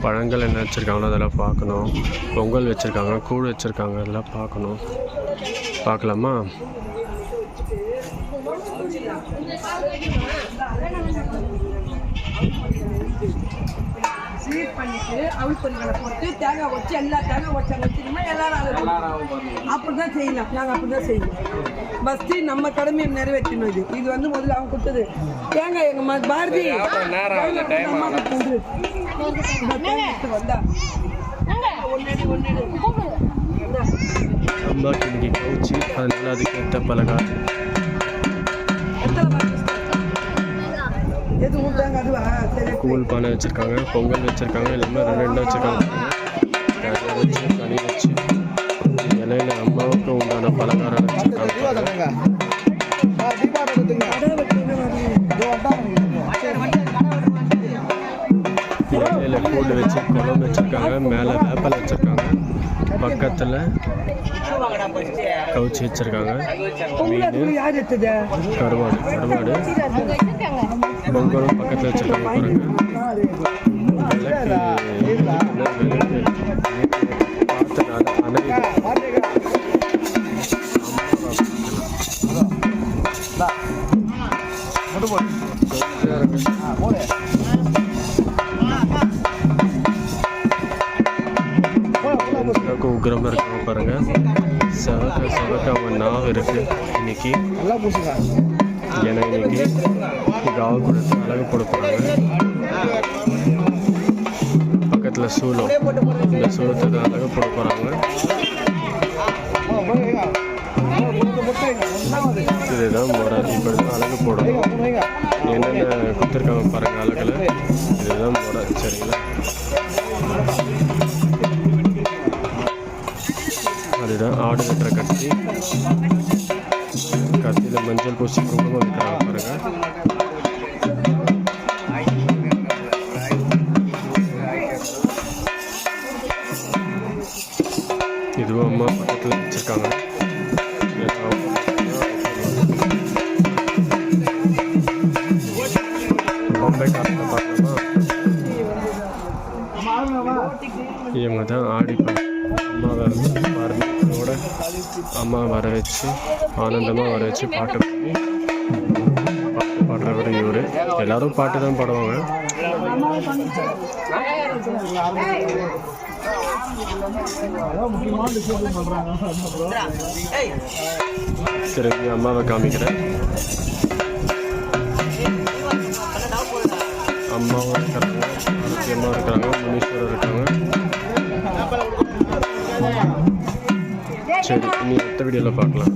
பழங்கள் என்ன வச்சுருக்காங்களோ அதெல்லாம் பார்க்கணும். பொங்கல் வச்சுருக்காங்க, கூழ் வச்சுருக்காங்க, அதெல்லாம் பார்க்கணும். பார்க்கலாமா? ஸ்வீட் பண்ணிட்டு அவுள் பொருட்களை போட்டு தேங்காய் வச்சு எல்லா தேங்காய் வச்சோம்னா எல்லாரும் அப்படி தான் செய்யலாம். நாங்கள் அப்படி தான் செய்வோம். ஃபஸ்ட்டு நம்ம கடமையை நிறைவேற்றணும். இது வந்து முதல்ல அவங்க கொடுத்தது தேங்காய். எங்கள் பாரதி வந்தா அம்மாக்கு இன்னைக்கு கவுச்சி, அதனால அதுக்கேற்ற பலகாரம். கூழ் பானை வச்சுருக்காங்க, பொங்கல் வச்சுருக்காங்க, எல்லாமே ரெண்டு வச்சுருக்காங்க. வச்சு தனி வச்சு இலையில அம்மாவுக்கு உண்டான பலகாரம் வச்சுருக்காங்க. இலையில கூழ் வச்சு குழம்பு வச்சுருக்காங்க, மேலே வேப்பலை வச்சுருக்காங்க, பக்கத்தில் கவுச்சி வச்சுருக்காங்க, மீன், கருவாடு பொங்கலும் பக்கத்தில் வச்சுருக்காங்க. உக்கிரமாக இருக்காங்க பாருங்க. செவக்க அவங்க நாவு இருக்கு இன்னைக்கு. ஏன்னா இன்னைக்கு காவு கொடுத்து அழகு போட போகிறாங்க. பக்கத்தில் சூளம், இந்த சூளத்துக்கு அழகு போட போகிறாங்க. இதுதான் முறை. இப்படி தான் அழகு போடணும். என்னென்ன கொடுத்துருக்காங்க பாருங்கள் அழகில். இதுதான் முறை. சரிங்களா? அதுதான் ஆடு வெட்டுற கத்தி. கத்தியில் மஞ்சள் பூசி குங்குமம் வைக்கிறாங்க பாருங்க. இதுவும் அம்மா பக்கத்தில் வச்சுருக்காங்க. பாம்பே காட்டில் பார்க்கலாமா? இவங்க தான் ஆடி அம்மாவை பார்வையோட அம்மா வர வச்சு ஆனந்தமாக வர வச்சு பாட்டு பாடுறவர் இவர். எல்லாரும் பாட்டு தான் பாடுவாங்க. திரும்பி அம்மாவை காமிக்கிறேன். அம்மாவும் இருக்கிறாங்க, அம்மா இருக்கிறாங்க, முனீஸ்வரர் இருக்காங்க. சரி, இனி அடுத்த வீடியோவில் பார்க்கலாம்.